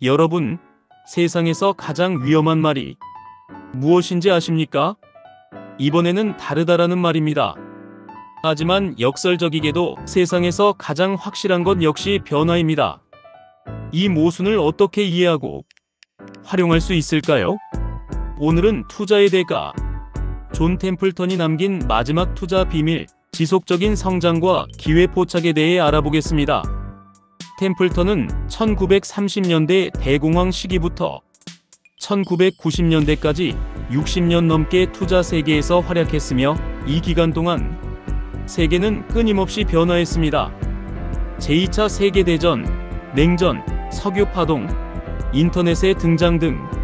여러분, 세상에서 가장 위험한 말이 무엇인지 아십니까? 이번에는 다르다라는 말입니다. 하지만 역설적이게도 세상에서 가장 확실한 것 역시 변화입니다. 이 모순을 어떻게 이해하고 활용할 수 있을까요? 오늘은 투자의 대가, 존 템플턴이 남긴 마지막 투자 비밀, 지속적인 성장과 기회 포착에 대해 알아보겠습니다. 템플턴은 1930년대 대공황 시기부터 1990년대까지 60년 넘게 투자 세계에서 활약했으며 이 기간 동안 세계는 끊임없이 변화했습니다. 제2차 세계대전, 냉전, 석유 파동, 인터넷의 등장 등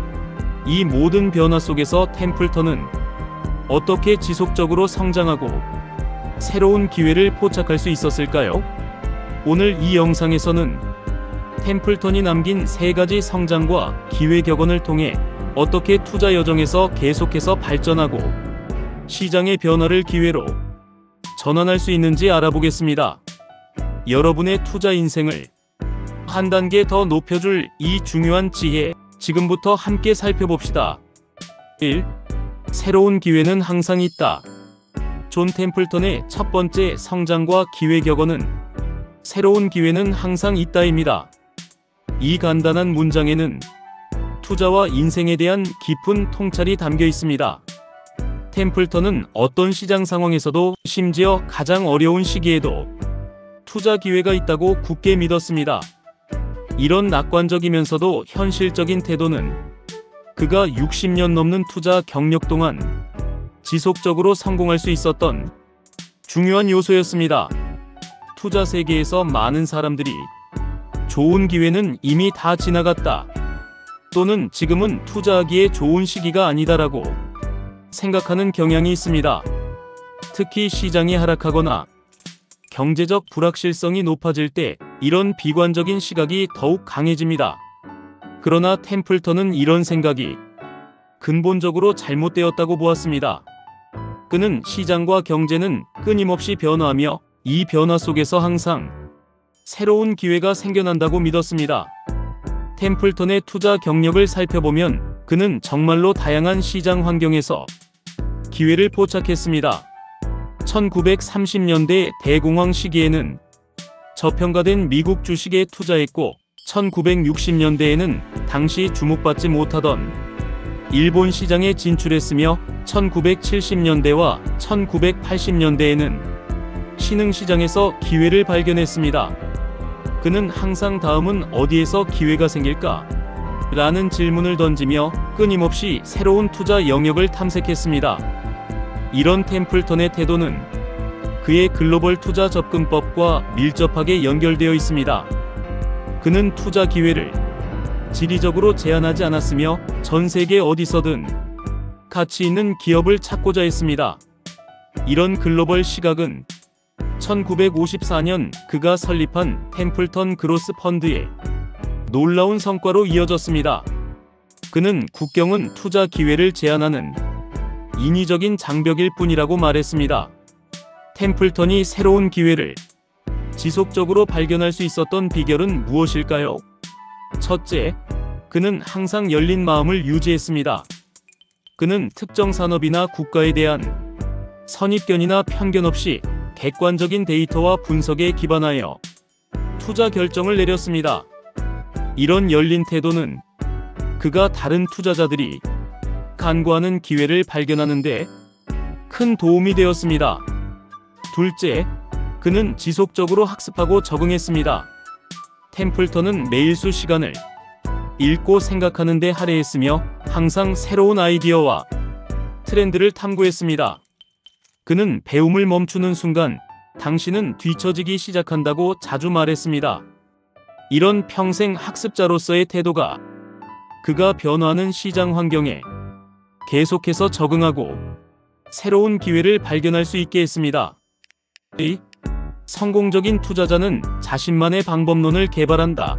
이 모든 변화 속에서 템플턴은 어떻게 지속적으로 성장하고 새로운 기회를 포착할 수 있었을까요? 오늘 이 영상에서는 템플턴이 남긴 3가지 성장과 기회 격언을 통해 어떻게 투자 여정에서 계속해서 발전하고 시장의 변화를 기회로 전환할 수 있는지 알아보겠습니다. 여러분의 투자 인생을 한 단계 더 높여줄 이 중요한 지혜, 지금부터 함께 살펴봅시다. 1. 새로운 기회는 항상 있다. 존 템플턴의 첫 번째 성장과 기회 격언은 새로운 기회는 항상 있다입니다. 이 간단한 문장에는 투자와 인생에 대한 깊은 통찰이 담겨 있습니다. 템플턴은 어떤 시장 상황에서도, 심지어 가장 어려운 시기에도 투자 기회가 있다고 굳게 믿었습니다. 이런 낙관적이면서도 현실적인 태도는 그가 60년 넘는 투자 경력 동안 지속적으로 성공할 수 있었던 중요한 요소였습니다. 투자 세계에서 많은 사람들이 좋은 기회는 이미 다 지나갔다, 또는 지금은 투자하기에 좋은 시기가 아니다라고 생각하는 경향이 있습니다. 특히 시장이 하락하거나 경제적 불확실성이 높아질 때 이런 비관적인 시각이 더욱 강해집니다. 그러나 템플턴은 이런 생각이 근본적으로 잘못되었다고 보았습니다. 그는 시장과 경제는 끊임없이 변화하며 이 변화 속에서 항상 새로운 기회가 생겨난다고 믿었습니다. 템플턴의 투자 경력을 살펴보면 그는 정말로 다양한 시장 환경에서 기회를 포착했습니다. 1930년대 대공황 시기에는 저평가된 미국 주식에 투자했고, 1960년대에는 당시 주목받지 못하던 일본 시장에 진출했으며, 1970년대와 1980년대에는 신흥시장에서 기회를 발견했습니다. 그는 항상 다음은 어디에서 기회가 생길까? 라는 질문을 던지며 끊임없이 새로운 투자 영역을 탐색했습니다. 이런 템플턴의 태도는 그의 글로벌 투자 접근법과 밀접하게 연결되어 있습니다. 그는 투자 기회를 지리적으로 제한하지 않았으며 전 세계 어디서든 가치 있는 기업을 찾고자 했습니다. 이런 글로벌 시각은 1954년 그가 설립한 템플턴 그로스 펀드의 놀라운 성과로 이어졌습니다. 그는 국경은 투자 기회를 제한하는 인위적인 장벽일 뿐이라고 말했습니다. 템플턴이 새로운 기회를 지속적으로 발견할 수 있었던 비결은 무엇일까요? 첫째, 그는 항상 열린 마음을 유지했습니다. 그는 특정 산업이나 국가에 대한 선입견이나 편견 없이 객관적인 데이터와 분석에 기반하여 투자 결정을 내렸습니다. 이런 열린 태도는 그가 다른 투자자들이 간구하는 기회를 발견하는데 큰 도움이 되었습니다. 둘째, 그는 지속적으로 학습하고 적응했습니다. 템플턴은 매일 수시간을 읽고 생각하는 데 할애했으며 항상 새로운 아이디어와 트렌드를 탐구했습니다. 그는 배움을 멈추는 순간 당신은 뒤처지기 시작한다고 자주 말했습니다. 이런 평생 학습자로서의 태도가 그가 변화하는 시장 환경에 계속해서 적응하고 새로운 기회를 발견할 수 있게 했습니다. 성공적인 투자자는 자신만의 방법론을 개발한다.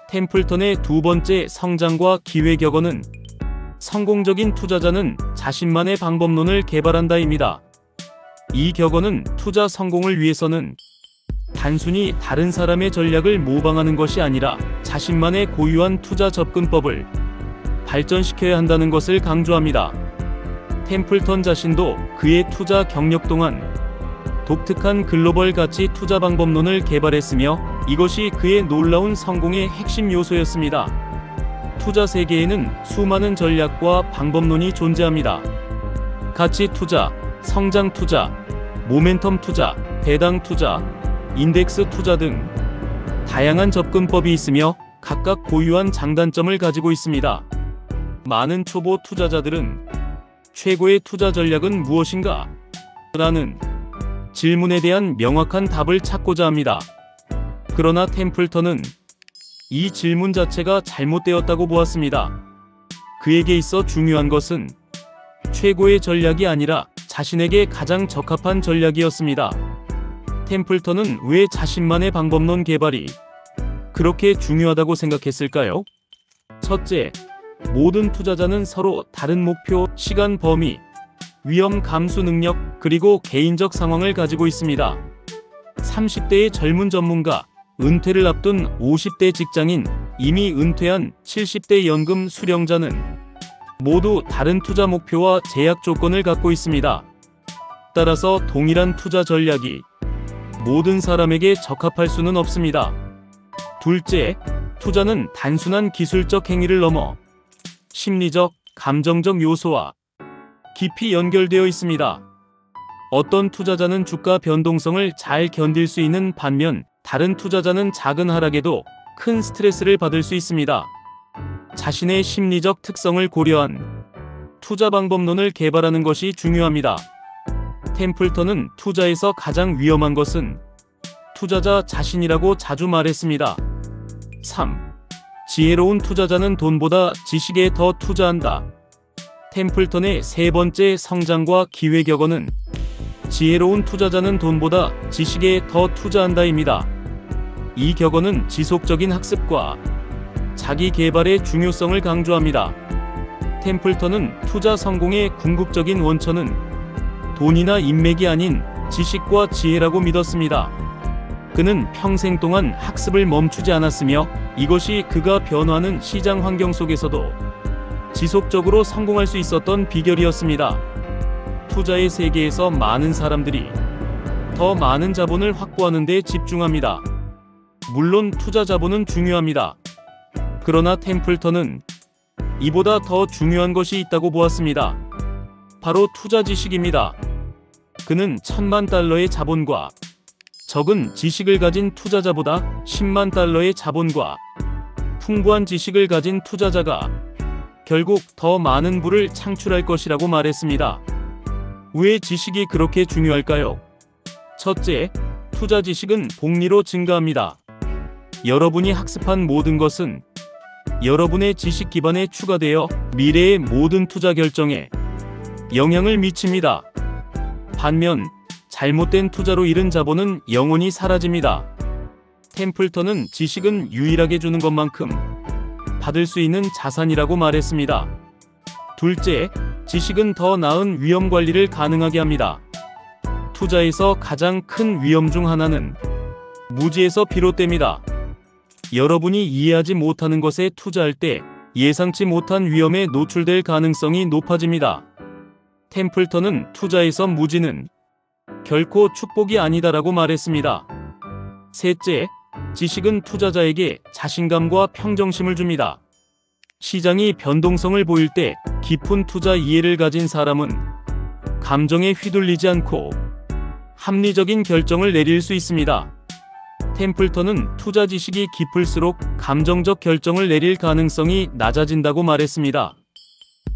템플턴의 두 번째 성장과 기회 격언은 성공적인 투자자는 자신만의 방법론을 개발한다입니다. 이 격언은 투자 성공을 위해서는 단순히 다른 사람의 전략을 모방하는 것이 아니라 자신만의 고유한 투자 접근법을 발전시켜야 한다는 것을 강조합니다. 템플턴 자신도 그의 투자 경력 동안 독특한 글로벌 가치 투자 방법론을 개발했으며 이것이 그의 놀라운 성공의 핵심 요소였습니다. 투자 세계에는 수많은 전략과 방법론이 존재합니다. 가치 투자, 성장 투자, 모멘텀 투자, 배당 투자, 인덱스 투자 등 다양한 접근법이 있으며 각각 고유한 장단점을 가지고 있습니다. 많은 초보 투자자들은 최고의 투자 전략은 무엇인가? 라는 질문에 대한 명확한 답을 찾고자 합니다. 그러나 템플턴은 이 질문 자체가 잘못되었다고 보았습니다. 그에게 있어 중요한 것은 최고의 전략이 아니라 자신에게 가장 적합한 전략이었습니다. 템플턴은 왜 자신만의 방법론 개발이 그렇게 중요하다고 생각했을까요? 첫째, 모든 투자자는 서로 다른 목표, 시간 범위, 위험 감수 능력, 그리고 개인적 상황을 가지고 있습니다. 30대의 젊은 전문가, 은퇴를 앞둔 50대 직장인, 이미 은퇴한 70대 연금 수령자는 모두 다른 투자 목표와 제약 조건을 갖고 있습니다. 따라서 동일한 투자 전략이 모든 사람에게 적합할 수는 없습니다. 둘째, 투자는 단순한 기술적 행위를 넘어 심리적, 감정적 요소와 깊이 연결되어 있습니다. 어떤 투자자는 주가 변동성을 잘 견딜 수 있는 반면 다른 투자자는 작은 하락에도 큰 스트레스를 받을 수 있습니다. 자신의 심리적 특성을 고려한 투자 방법론을 개발하는 것이 중요합니다. 템플턴은 투자에서 가장 위험한 것은 투자자 자신이라고 자주 말했습니다. 3. 지혜로운 투자자는 돈보다 지식에 더 투자한다. 템플턴의 세 번째 성장과 기회 격언은 지혜로운 투자자는 돈보다 지식에 더 투자한다입니다. 이 격언은 지속적인 학습과 자기 개발의 중요성을 강조합니다. 템플턴은 투자 성공의 궁극적인 원천은 돈이나 인맥이 아닌 지식과 지혜라고 믿었습니다. 그는 평생 동안 학습을 멈추지 않았으며 이것이 그가 변화하는 시장 환경 속에서도 지속적으로 성공할 수 있었던 비결이었습니다. 투자의 세계에서 많은 사람들이 더 많은 자본을 확보하는 데 집중합니다. 물론 투자 자본은 중요합니다. 그러나 템플턴은 이보다 더 중요한 것이 있다고 보았습니다. 바로 투자 지식입니다. 그는 1000만 달러의 자본과 적은 지식을 가진 투자자보다 10만 달러의 자본과 풍부한 지식을 가진 투자자가 결국 더 많은 부를 창출할 것이라고 말했습니다. 왜 지식이 그렇게 중요할까요? 첫째, 투자 지식은 복리로 증가합니다. 여러분이 학습한 모든 것은 여러분의 지식 기반에 추가되어 미래의 모든 투자 결정에 영향을 미칩니다. 반면 잘못된 투자로 잃은 자본은 영원히 사라집니다. 템플턴은 지식은 유일하게 주는 것만큼 받을 수 있는 자산이라고 말했습니다. 둘째, 지식은 더 나은 위험 관리를 가능하게 합니다. 투자에서 가장 큰 위험 중 하나는 무지에서 비롯됩니다. 여러분이 이해하지 못하는 것에 투자할 때 예상치 못한 위험에 노출될 가능성이 높아집니다. 템플턴은 투자에서 무지는 결코 축복이 아니다라고 말했습니다. 셋째, 지식은 투자자에게 자신감과 평정심을 줍니다. 시장이 변동성을 보일 때 깊은 투자 이해를 가진 사람은 감정에 휘둘리지 않고 합리적인 결정을 내릴 수 있습니다. 템플턴은 투자 지식이 깊을수록 감정적 결정을 내릴 가능성이 낮아진다고 말했습니다.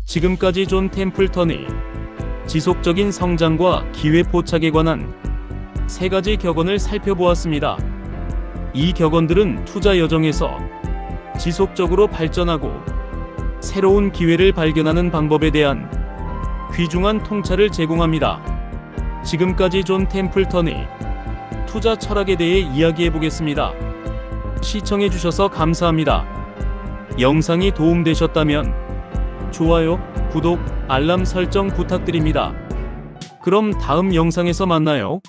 지금까지 존 템플턴이 지속적인 성장과 기회 포착에 관한 3가지 격언을 살펴보았습니다. 이 격언들은 투자 여정에서 지속적으로 발전하고 새로운 기회를 발견하는 방법에 대한 귀중한 통찰을 제공합니다. 지금까지 존 템플턴의 투자 철학에 대해 이야기해 보겠습니다. 시청해 주셔서 감사합니다. 영상이 도움되셨다면 좋아요, 구독, 알람 설정 부탁드립니다. 그럼 다음 영상에서 만나요.